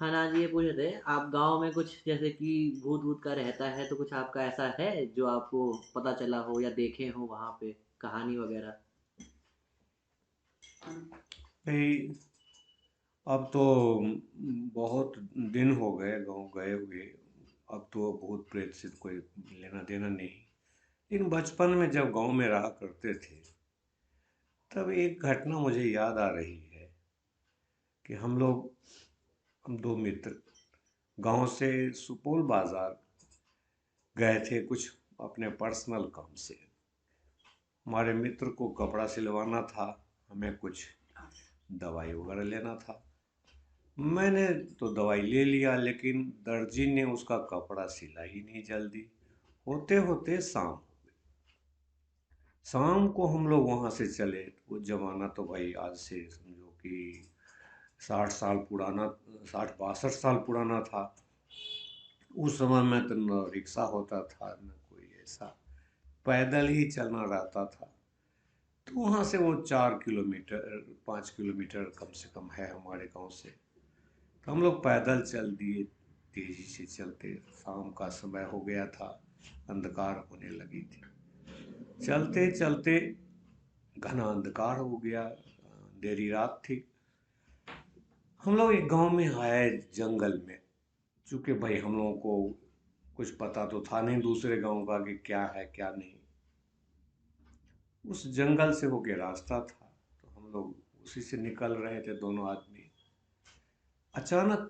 हाँ ना जी, ये पूछ रहे थे आप गांव में कुछ जैसे कि भूत भूत का रहता है तो कुछ आपका ऐसा है जो आपको पता चला हो या देखे हो वहां पे कहानी वगैरह। भाई, अब तो बहुत दिन हो गए गांव गए हुए। अब तो भूत प्रेत से कोई लेना देना नहीं। लेकिन बचपन में जब गांव में रहा करते थे, तब एक घटना मुझे याद आ रही है कि हम दो मित्र गांव से सुपौल बाजार गए थे कुछ अपने पर्सनल काम से। हमारे मित्र को कपड़ा सिलवाना था, हमें कुछ दवाई वगैरह लेना था। मैंने तो दवाई ले लिया, लेकिन दर्जी ने उसका कपड़ा सिला ही नहीं जल्दी। होते होते शाम को हम लोग वहां से चले। वो जमाना तो भाई आज से समझो कि 60 साल पुराना, 60 62 साल पुराना था। उस समय में तो न रिक्शा होता था न कोई ऐसा, पैदल ही चलना रहता था। तो वहाँ से वो 4 किलोमीटर 5 किलोमीटर कम से कम है हमारे गांव से। तो हम लोग पैदल चल दिए, तेजी से चलते। शाम का समय हो गया था, अंधकार होने लगी थी। चलते चलते घना अंधकार हो गया, अंधेरी रात थी। हम लोग एक गांव में आए, जंगल में। चूंकि भाई हम लोगों को कुछ पता तो था नहीं दूसरे गांव का कि क्या है क्या नहीं। उस जंगल से होके रास्ता था, तो हम लोग उसी से निकल रहे थे दोनों आदमी। अचानक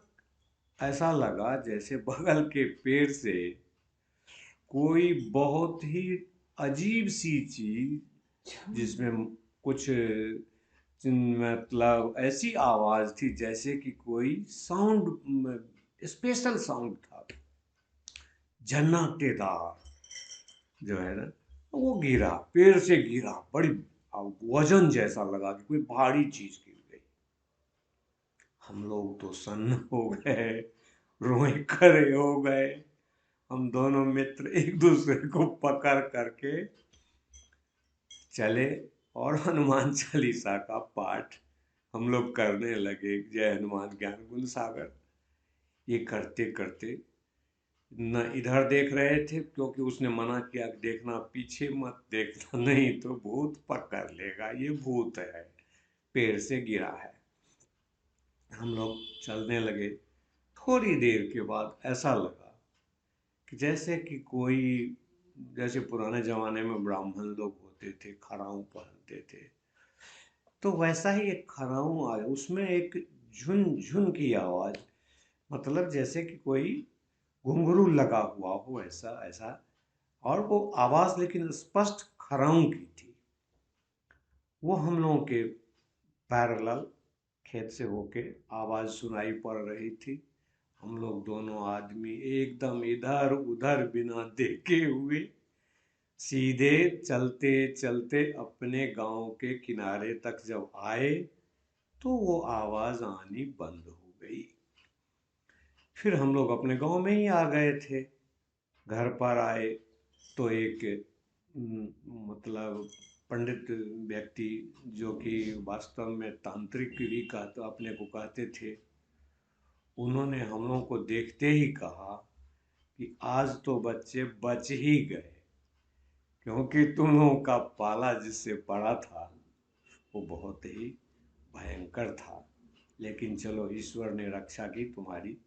ऐसा लगा जैसे बगल के पेड़ से कोई बहुत ही अजीब सी चीज, जिसमें कुछ मतलब ऐसी आवाज थी जैसे कि कोई साउंड, स्पेशल साउंड था, झन्नाटेदार जो है ना। वो गिरा, पेड़ से गिरा, बड़ी वजन जैसा लगा कि कोई भारी चीज गिर गई। हम लोग तो सन्न हो गए, रोए खड़े हो गए। हम दोनों मित्र एक दूसरे को पकड़ करके चले और हनुमान चालीसा का पाठ हम लोग करने लगे। जय हनुमान ज्ञान गुण सागर, ये करते करते न इधर देख रहे थे, क्योंकि उसने मना किया कि देखना पीछे मत देखना, नहीं तो भूत पकड़ लेगा, ये भूत है, पेड़ से गिरा है। हम लोग चलने लगे। थोड़ी देर के बाद ऐसा लगा कि जैसे कि कोई, जैसे पुराने जमाने में ब्राह्मण लोग होते थे, खड़ाऊं पहनते थे, तो वैसा ही एक खड़ाऊं आया। उसमें एक झुन झुन की आवाज, मतलब जैसे कि कोई घुंघरू लगा हुआ हो, ऐसा ऐसा। और वो आवाज लेकिन स्पष्ट खड़ाऊं की थी। वो हम लोगों के पैरेलल खेत से होके आवाज सुनाई पड़ रही थी। हम लोग दोनों आदमी एकदम इधर उधर बिना देखे हुए सीधे चलते चलते अपने गांव के किनारे तक जब आए, तो वो आवाज आनी बंद हो गई। फिर हम लोग अपने गांव में ही आ गए थे। घर पर आए तो एक न, मतलब पंडित व्यक्ति, जो कि वास्तव में तांत्रिक भी का तो अपने को कहते थे, उन्होंने हम लोगों को देखते ही कहा कि आज तो बच्चे बच ही गए, क्योंकि तुम लोगों का पाला जिससे पड़ा था वो बहुत ही भयंकर था। लेकिन चलो, ईश्वर ने रक्षा की तुम्हारी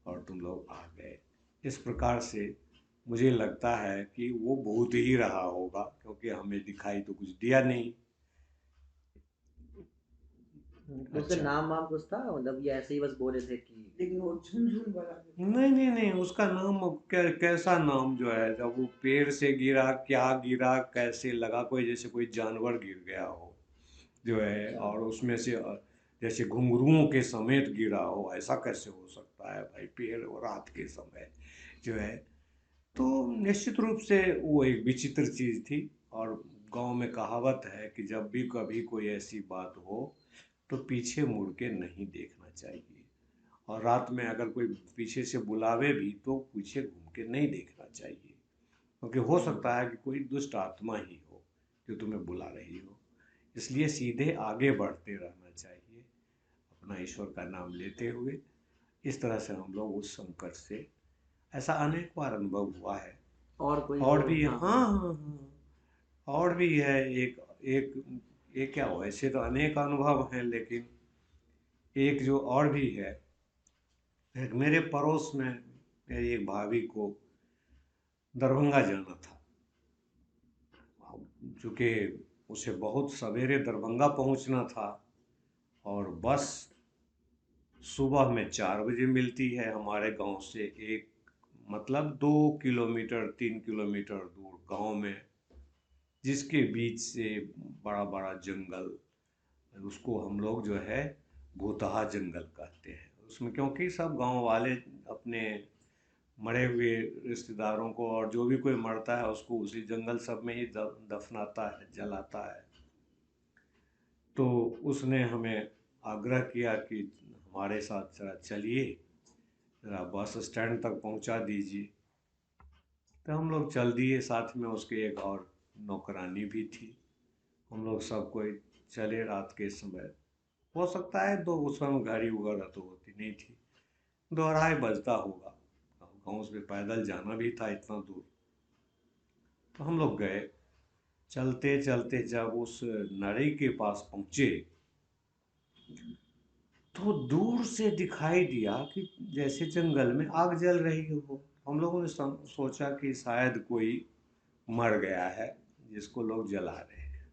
और तुम लोग आ गए। इस प्रकार से मुझे लगता है कि वो भूत ही रहा होगा, क्योंकि हमें दिखाई तो कुछ दिया नहीं। तो उसका अच्छा। नाम वाम कुछ था मतलब ये ऐसे ही बस बोले थे कि। लेकिन वो झुनझुन वाला नहीं नहीं नहीं, उसका नाम अब कैसा नाम जो है, जब वो पेड़ से गिरा, क्या गिरा, कैसे लगा, कोई जैसे कोई जानवर गिर गया हो जो है, अच्छा। और उसमें से जैसे घुंघरुओं के समेत गिरा हो, ऐसा कैसे हो सकता है भाई, पेड़ और रात के समय जो है। तो निश्चित रूप से वो एक विचित्र चीज थी। और गांव में कहावत है कि जब भी कभी कोई ऐसी बात हो तो पीछे मुड़ के नहीं देखना चाहिए। और रात में अगर कोई पीछे से बुलावे भी तो पीछे घूम के नहीं देखना चाहिए, क्योंकि हो सकता है कि कोई दुष्ट आत्मा ही हो जो तुम्हें बुला रही हो। इसलिए सीधे आगे बढ़ते रहना चाहिए, अपना ईश्वर का नाम लेते हुए। इस तरह से हम लोग उस संकट से, ऐसा अनेक बार अनुभव हुआ है। और कोई और हो? भी हाँ, हाँ, हाँ, हाँ, और भी है एक एक ये क्या हुआ, ऐसे तो अनेक अनुभव हैं, लेकिन एक जो और भी है, एक मेरे पड़ोस में मेरी एक भाभी को दरभंगा जाना था। चूँकि उसे बहुत सवेरे दरभंगा पहुंचना था, और बस सुबह में 4 बजे मिलती है हमारे गांव से, एक मतलब 2 किलोमीटर 3 किलोमीटर दूर गांव में, जिसके बीच से बड़ा बड़ा जंगल, उसको हम लोग जो है भूतहा जंगल कहते हैं उसमें, क्योंकि सब गांव वाले अपने मरे हुए रिश्तेदारों को, और जो भी कोई मरता है उसको उसी जंगल सब में ही दफनाता है, जलाता है। तो उसने हमें आग्रह किया कि हमारे साथ जरा चलिए, जरा बस स्टैंड तक पहुंचा दीजिए। तो हम लोग चल दिए, साथ में उसके एक और नौकरानी भी थी। हम लोग सब कोई चले रात के समय। हो सकता है तो उस समय गाड़ी वगैरह तो होती नहीं थी, 2 अढ़ाई बजता होगा। गाँव से पैदल जाना भी था इतना दूर। तो हम लोग गए, चलते चलते जब उस नदी के पास पहुँचे, तो दूर से दिखाई दिया कि जैसे जंगल में आग जल रही हो। हम लोगों ने सोचा कि शायद कोई मर गया है जिसको लोग जला रहे हैं।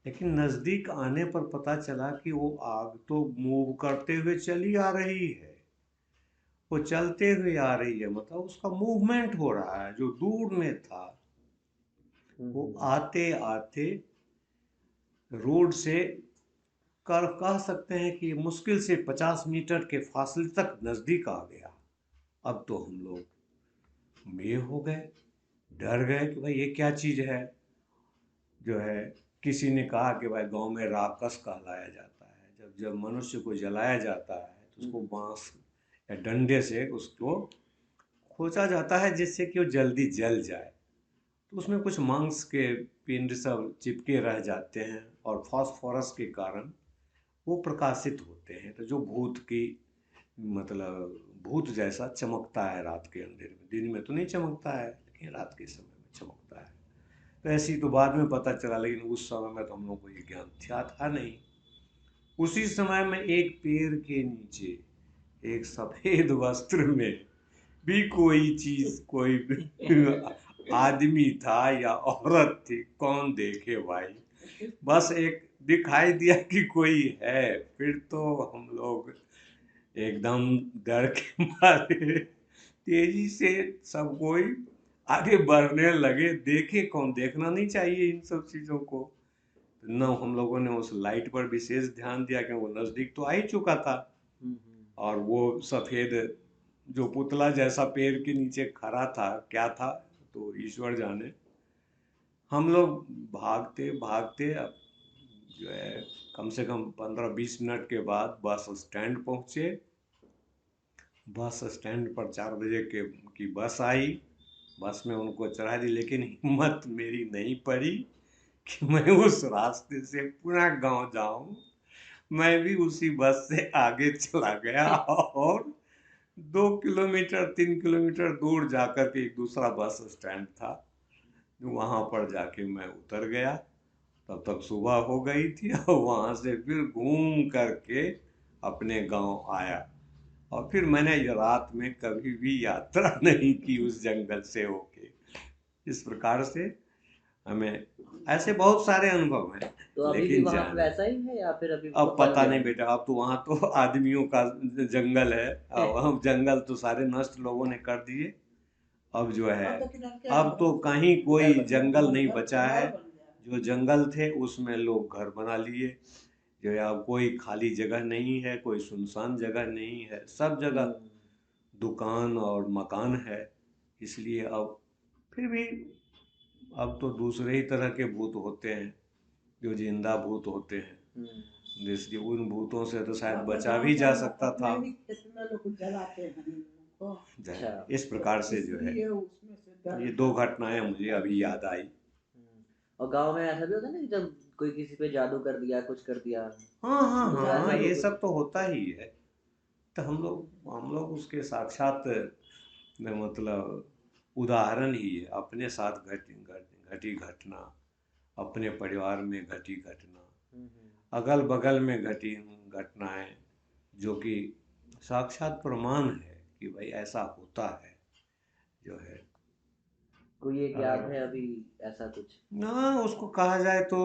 लेकिन नज़दीक आने पर पता चला कि वो आग तो मूव करते हुए चली आ रही है, वो चलते हुए आ रही है, मतलब उसका मूवमेंट हो रहा है। जो दूर में था वो हम्म, आते आते रोड से कर कह सकते हैं कि मुश्किल से 50 मीटर के फासले तक नज़दीक आ गया। अब तो हम लोग ये हो गए, डर गए कि भाई ये क्या चीज़ है। जो है, किसी ने कहा कि भाई गांव में राकस कहलाया जाता है, जब जब मनुष्य को जलाया जाता है तो उसको हम्म, बांस या डंडे से उसको खोचा जाता है जिससे कि वो जल्दी जल जाए। तो उसमें कुछ मांस के पिंड सब चिपके रह जाते हैं, और फास्फोरस के कारण वो प्रकाशित होते हैं, तो जो भूत की, मतलब भूत जैसा चमकता है रात के अंधेरे में। दिन में तो नहीं चमकता है, लेकिन रात के समय में चमकता है। तो ऐसी तो बाद में पता चला, लेकिन उस समय में तो हम लोग को ये ज्ञान था नहीं। उसी समय में एक पेड़ के नीचे एक सफेद वस्त्र में भी कोई चीज, कोई आदमी था या औरत थी, कौन देखे भाई। बस एक दिखाई दिया कि कोई है, फिर तो हम लोग एकदम डर के मारे तेजी से सब कोई आगे बढ़ने लगे। देखे कौन, देखना नहीं चाहिए इन सब चीजों को। न हम लोगों ने उस लाइट पर विशेष ध्यान दिया कि वो नजदीक तो आ ही चुका था, हम्म, और वो सफेद जो पुतला जैसा पेड़ के नीचे खड़ा था, क्या था तो ईश्वर जाने। हम लोग भागते भागते, अब जो है कम से कम 15-20 मिनट के बाद बस स्टैंड पहुंचे। बस स्टैंड पर 4 बजे के की बस आई। बस में उनको चढ़ा दी, लेकिन हिम्मत मेरी नहीं पड़ी कि मैं उस रास्ते से पुनः गांव जाऊं। मैं भी उसी बस से आगे चला गया, और 2 किलोमीटर 3 किलोमीटर दूर जाकर के एक दूसरा बस स्टैंड था, वहां पर जाके मैं उतर गया। तब तक सुबह हो गई थी, और वहां से फिर घूम करके अपने गांव आया। और फिर मैंने ये रात में कभी भी यात्रा नहीं की उस जंगल से होके। इस प्रकार से हमें ऐसे बहुत सारे अनुभव हैं। तो अभी भी लेकिन वहां पे जान, वैसा ही है या फिर अभी अब बदल पता गया नहीं है? बेटा, अब तो वहां तो आदमियों का जंगल है। अब जंगल तो सारे नष्ट लोगों ने कर दिए। अब जो है, अब तो कहीं घर कोई बन गया। जंगल नहीं बचा है। जो जंगल थे उसमें लोग घर बना लिए। जो है, अब कोई खाली जगह नहीं है, कोई सुनसान जगह नहीं है, सब जगह हम्म, दुकान और मकान है। इसलिए अब फिर भी अब तो दूसरे ही तरह के भूत होते हैं, जो जिंदा भूत होते हैं। हम्म, इसलिए उन भूतों से तो शायद बचा भी जा सकता था। अच्छा। इस प्रकार से जो है, ये 2 घटनाएं मुझे अभी याद आई। और गांव में ऐसा भी होता है ना कि जब कोई किसी पे जादू कर दिया, कुछ कर दिया, हाँ हाँ तो हाँ, ऐसा भी ये कुछ? सब तो होता ही है। तो हम लोग उसके साक्षात मतलब उदाहरण ही है। अपने साथ घटी घटना, अपने परिवार में घटी घटना, अगल बगल में घटी घटनाएं, जो कि साक्षात प्रमाण है कि भाई ऐसा होता है जो है। कोई एक याद है अभी ऐसा कुछ? ना, उसको कहा जाए तो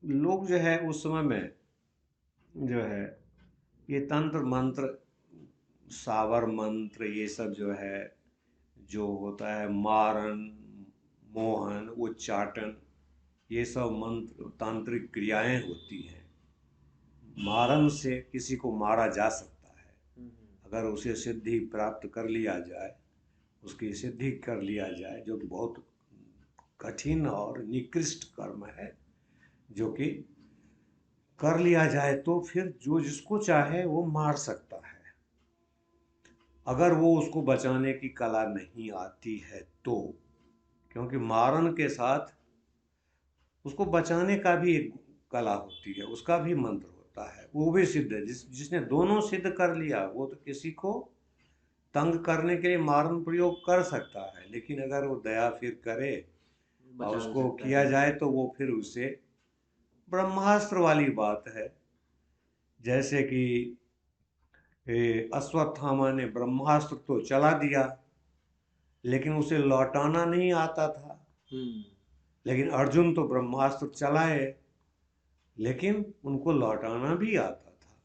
लोग जो है उस समय में जो है ये तंत्र मंत्र, सावर मंत्र, ये सब जो है, जो होता है मारन, मोहन, उच्चाटन, ये सब मंत्र तांत्रिक क्रियाएं होती हैं। मारन से किसी को मारा जा सकता है अगर उसे सिद्धि प्राप्त कर लिया जाए, उसकी सिद्धि कर लिया जाए, जो कि बहुत कठिन और निकृष्ट कर्म है, जो कि कर लिया जाए तो फिर जो जिसको चाहे वो मार सकता है, अगर वो उसको बचाने की कला नहीं आती है तो। क्योंकि मारन के साथ उसको बचाने का भी एक कला होती है, उसका भी मंत्र होता है, वो भी सिद्ध है। जिसने दोनों सिद्ध कर लिया वो तो किसी को तंग करने के लिए मारन प्रयोग कर सकता है, लेकिन अगर वो दया फिर करे और बचा भी उसको सकता किया है। जाए तो वो फिर उसे ब्रह्मास्त्र वाली बात है। जैसे कि अश्वत्थामा ने ब्रह्मास्त्र तो चला दिया, लेकिन उसे लौटाना नहीं आता था। लेकिन अर्जुन तो ब्रह्मास्त्र चलाए, लेकिन उनको लौटाना भी आता था।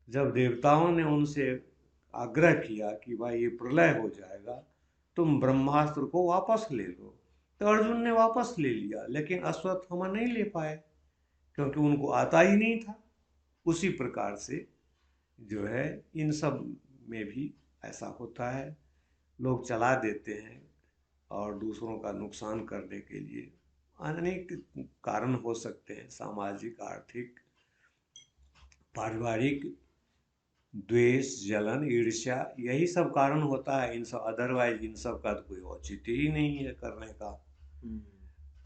जब देवताओं ने उनसे आग्रह किया कि भाई ये प्रलय हो जाएगा, तुम ब्रह्मास्त्र को वापस ले लो, तो अर्जुन ने वापस ले लिया, लेकिन अश्वत्थामा नहीं ले पाए क्योंकि उनको आता ही नहीं था। उसी प्रकार से जो है इन सब में भी ऐसा होता है, लोग चला देते हैं और दूसरों का नुकसान करने के लिए अनेक कारण हो सकते हैं, सामाजिक, आर्थिक, पारिवारिक, द्वेष, जलन, ईर्ष्या, यही सब कारण होता है। इन सब, अदरवाइज इन सब का तो कोई औचित्य ही नहीं है करने का।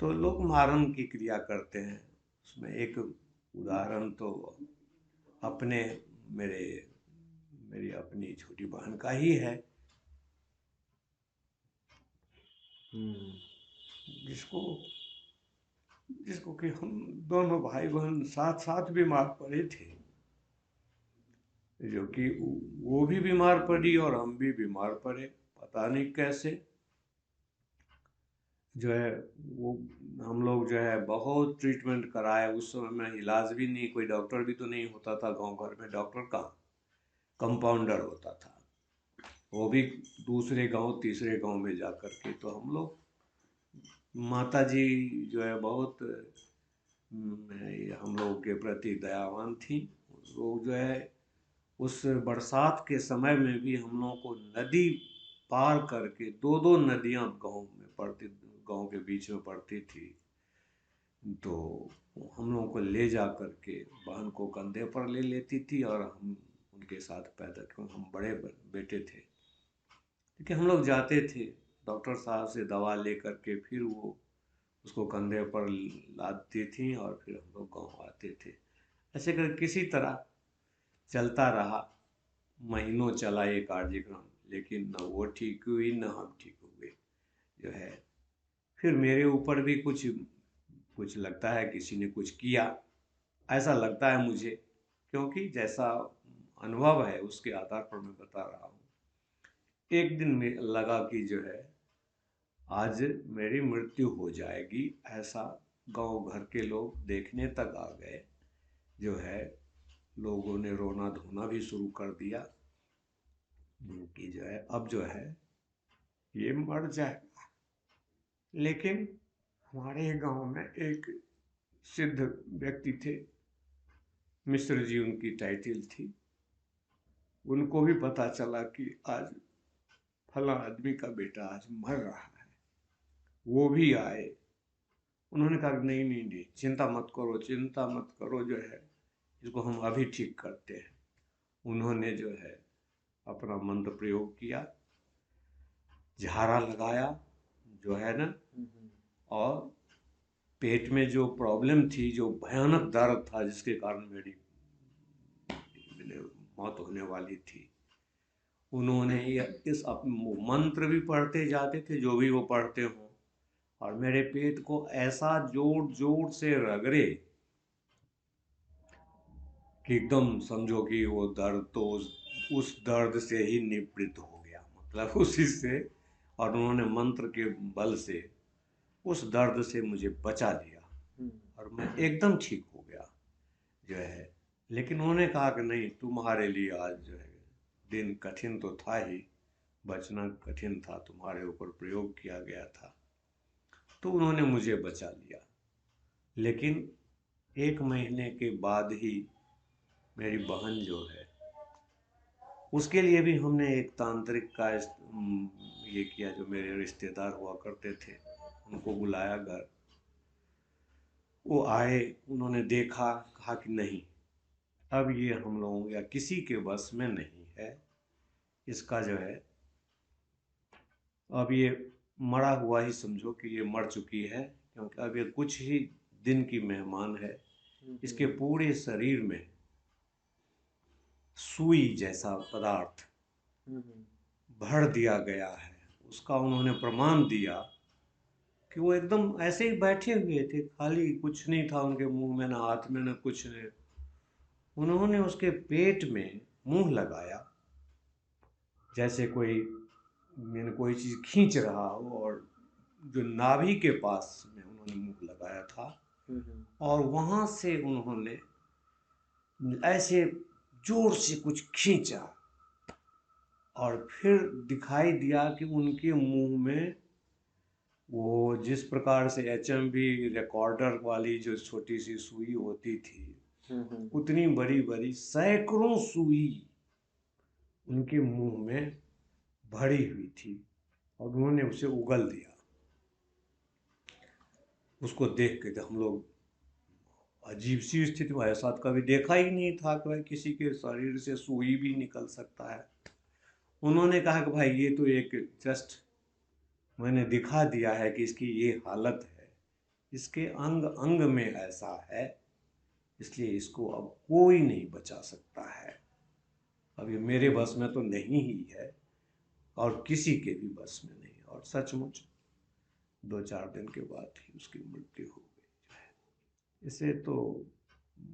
तो लोग मारण की क्रिया करते हैं। उसमें एक उदाहरण तो अपने मेरे मेरी अपनी छोटी बहन का ही है, जिसको जिसको कि हम दोनों भाई बहन साथ साथ बीमार पड़े थे, जो कि वो भी बीमार पड़ी और हम भी बीमार पड़े, पता नहीं कैसे। जो है वो हम लोग जो है बहुत ट्रीटमेंट कराए, उस समय में इलाज भी नहीं, कोई डॉक्टर भी तो नहीं होता था गांव भर में, डॉक्टर कहाँ, कंपाउंडर होता था, वो भी दूसरे गांव तीसरे गांव में जा कर के। तो हम लोग, माता जी जो है बहुत हम लोगों के प्रति दयावान थी। लोग जो है उस बरसात के समय में भी हम लोगों को नदी पार करके, दो दो नदियां गांव में पड़ती, गांव के बीच में पड़ती थी, तो हम लोगों को ले जा करके बहन को कंधे पर ले लेती थी और हम उनके साथ पैदल, क्योंकि हम बड़े बेटे थे, क्योंकि हम लोग जाते थे डॉक्टर साहब से दवा ले करके, फिर वो उसको कंधे पर लादती थी और फिर हम लोग गाँव आते थे। ऐसे कर किसी तरह चलता रहा, महीनों चला ये कार्यक्रम, लेकिन न वो ठीक हुई न हम ठीक हुए। जो है फिर मेरे ऊपर भी कुछ कुछ लगता है किसी ने कुछ किया, ऐसा लगता है मुझे, क्योंकि जैसा अनुभव है उसके आधार पर मैं बता रहा हूँ। एक दिन में लगा कि जो है आज मेरी मृत्यु हो जाएगी, ऐसा गांव घर के लोग देखने तक आ गए। जो है लोगों ने रोना धोना भी शुरू कर दिया कि जो है अब जो है ये मर जाएगा। लेकिन हमारे गांव में एक सिद्ध व्यक्ति थे, मिश्र जी उनकी टाइटल थी, उनको भी पता चला कि आज फला आदमी का बेटा आज मर रहा है। वो भी आए, उन्होंने कहा नहीं नहीं नहीं, चिंता मत करो, चिंता मत करो, जो है इसको हम अभी ठीक करते हैं। उन्होंने जो है अपना मंत्र प्रयोग किया, झाड़ा लगाया जो है ना, और पेट में जो प्रॉब्लम थी, जो भयानक दर्द था जिसके कारण मेरी मौत होने वाली थी, उन्होंने इस मंत्र भी पढ़ते जाते थे जो भी वो पढ़ते हों, और मेरे पेट को ऐसा जोर जोर से रगड़े कि एकदम समझो कि वो दर्द तो उस दर्द से ही निवृत्त हो गया, मतलब उसी से। और उन्होंने मंत्र के बल से उस दर्द से मुझे बचा लिया और मैं एकदम ठीक हो गया जो है। लेकिन उन्होंने कहा कि नहीं, तुम्हारे लिए आज जो है दिन कठिन तो था ही, बचना कठिन था, तुम्हारे ऊपर प्रयोग किया गया था। तो उन्होंने मुझे बचा लिया। लेकिन 1 महीने के बाद ही मेरी बहन जो है, उसके लिए भी हमने एक तांत्रिक का ये किया। जो मेरे रिश्तेदार हुआ करते थे उनको बुलाया घर, वो आए, उन्होंने देखा, कहा कि नहीं, अब ये हम लोगों या किसी के बस में नहीं है, इसका जो है अब ये मरा हुआ ही समझो कि ये मर चुकी है, क्योंकि अब ये कुछ ही दिन की मेहमान है। इसके पूरे शरीर में सुई जैसा पदार्थ भर दिया गया है। उसका उन्होंने प्रमाण दिया कि वो एकदम ऐसे ही बैठे हुए थे, खाली, कुछ नहीं था उनके मुंह में, ना हाथ में, ना कुछ नहीं। उन्होंने उसके पेट में मुंह लगाया, जैसे कोई मैंने कोई चीज़ खींच रहा हो, और जो नाभि के पास में उन्होंने मुंह लगाया था, और वहाँ से उन्होंने ऐसे जोर से कुछ खींचा, और फिर दिखाई दिया कि उनके मुंह में वो जिस प्रकार से HMV रिकॉर्डर वाली जो छोटी सी सुई होती थी, उतनी बड़ी बड़ी सैकड़ों सुई उनके मुंह में भरी हुई थी, और उन्होंने उसे उगल दिया। उसको देख के हम लोग अजीब सी स्थिति में, ऐसा कभी देखा ही नहीं था कि भाई किसी के शरीर से सुई भी निकल सकता है। उन्होंने कहा कि भाई ये तो एक जस्ट मैंने दिखा दिया है कि इसकी ये हालत है, इसके अंग अंग में ऐसा है, इसलिए इसको अब कोई नहीं बचा सकता है। अब ये मेरे बस में तो नहीं ही है, और किसी के भी बस में नहीं। और सचमुच 2-4 दिन के बाद ही उसकी मृत्यु हो गई। इसे तो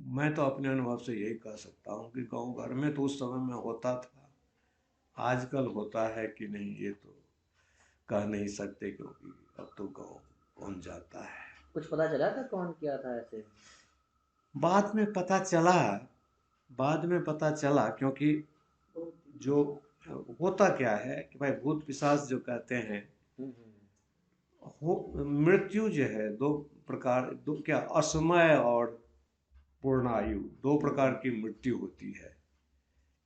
मैं तो अपने अनुभव से यही कह सकता हूँ कि गांव घर में तो उस समय में होता था, आजकल होता है कि नहीं ये तो कह नहीं सकते, क्योंकि अब तो गांव कौन जाता है। कुछ पता चला था कौन किया था ऐसे? बाद में पता चला, बाद में पता चला, क्योंकि जो होता क्या है कि भाई भूत पिशाच जो कहते हैं, मृत्यु जो है दो प्रकार, दो क्या, असमय और पूर्णायु, 2 प्रकार की मृत्यु होती है।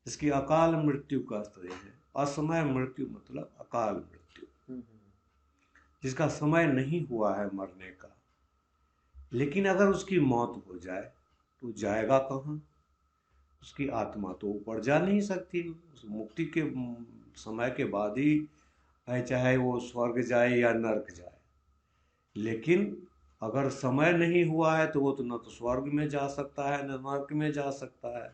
इसकी अकाल मृत्यु कहते हैं। असमय मृत्यु मतलब अकाल मृत्यु, जिसका समय नहीं हुआ है मरने का, लेकिन अगर उसकी मौत हो जाए तो जाएगा कहाँ? उसकी आत्मा तो ऊपर जा नहीं सकती, उस मुक्ति के समय के बाद ही है, चाहे वो स्वर्ग जाए या नर्क जाए। लेकिन अगर समय नहीं हुआ है तो वो तो न तो स्वर्ग में जा सकता है, न नर्क में जा सकता है।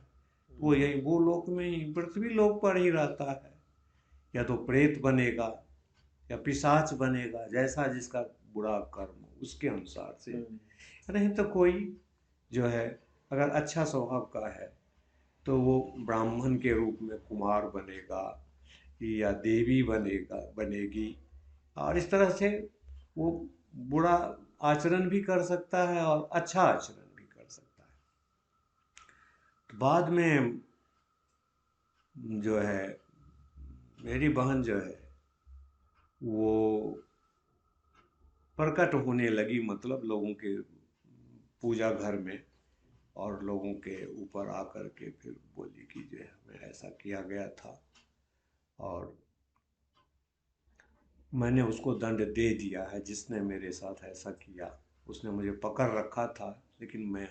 वो यही वो लोक में ही, पृथ्वी लोक पर ही रहता है। या तो प्रेत बनेगा या पिशाच बनेगा, जैसा जिसका बुरा कर्म उसके अनुसार से। नहीं तो कोई जो है अगर अच्छा स्वभाव का है तो वो ब्राह्मण के रूप में कुमार बनेगा, या देवी बनेगी, और इस तरह से वो बुरा आचरण भी कर सकता है और अच्छा आचरण भी कर सकता है। तो बाद में जो है मेरी बहन जो है वो प्रकट होने लगी, मतलब लोगों के पूजा घर में, और लोगों के ऊपर आकर के फिर बोली कि जो है हमें ऐसा किया गया था, और मैंने उसको दंड दे दिया है जिसने मेरे साथ ऐसा किया। उसने मुझे पकड़ रखा था, लेकिन मैं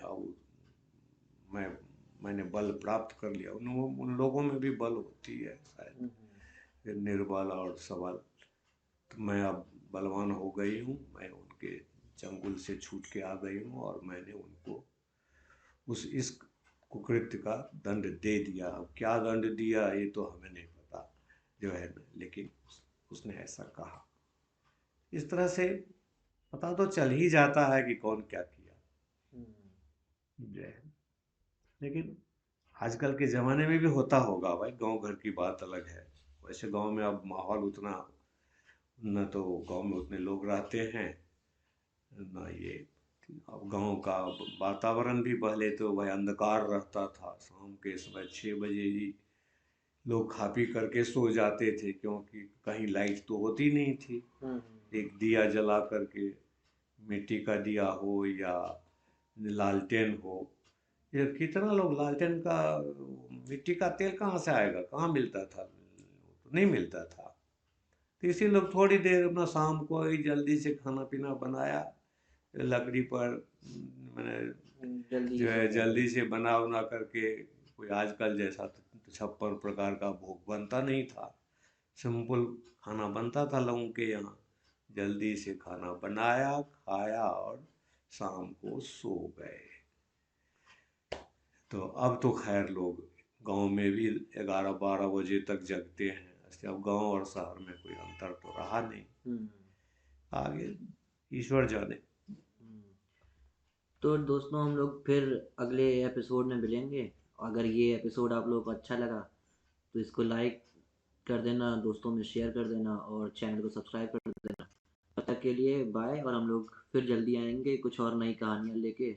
मैंने बल प्राप्त कर लिया। उन लोगों में भी बल होती है शायद, निर्बल और सबल। तो मैं अब बलवान हो गई हूँ, मैं उनके चंगुल से छूट के आ गई हूँ और मैंने उनको उस इस कुकृत्य का दंड दे दिया। अब क्या दंड दिया ये तो हमें नहीं पता जो है ना, लेकिन उसने ऐसा कहा। इस तरह से पता तो चल ही जाता है कि कौन क्या किया। जय हिंद। लेकिन आजकल के ज़माने में भी होता होगा भाई, गांव घर की बात अलग है। वैसे गांव में अब माहौल उतना न तो गांव में उतने लोग रहते हैं न ये। अब गांव का वातावरण भी पहले तो भाई अंधकार रहता था। शाम के समय 6 बजे ही लोग खा पी करके सो जाते थे, क्योंकि कहीं लाइट तो होती नहीं थी। एक दिया जला करके, मिट्टी का दिया हो या लालटेन हो, ये कितना लोग लालटेन का, मिट्टी का तेल कहाँ से आएगा, कहाँ मिलता था, तो नहीं मिलता था। तो इसी लोग थोड़ी देर अपना शाम को ही जल्दी से खाना पीना बनाया, लकड़ी पर मैंने जल्दी जो है से जल्दी से बना उना करके, कोई आजकल जैसा 56 प्रकार का भोग बनता नहीं था। सिंपल खाना बनता था लोगों के यहाँ। जल्दी से खाना बनाया, खाया और शाम को सो गए। तो अब तो खैर लोग गांव में भी 11-12 बजे तक जगते हैं। ऐसे अब गांव और शहर में कोई अंतर तो रहा नहीं। आगे ईश्वर जाने। तो दोस्तों हम लोग फिर अगले एपिसोड में मिलेंगे। अगर ये एपिसोड आप लोगों को अच्छा लगा तो इसको लाइक कर देना, दोस्तों में शेयर कर देना और चैनल को सब्सक्राइब कर देना। तब तक के लिए बाय, और हम लोग फिर जल्दी आएंगे कुछ और नई कहानियाँ लेके।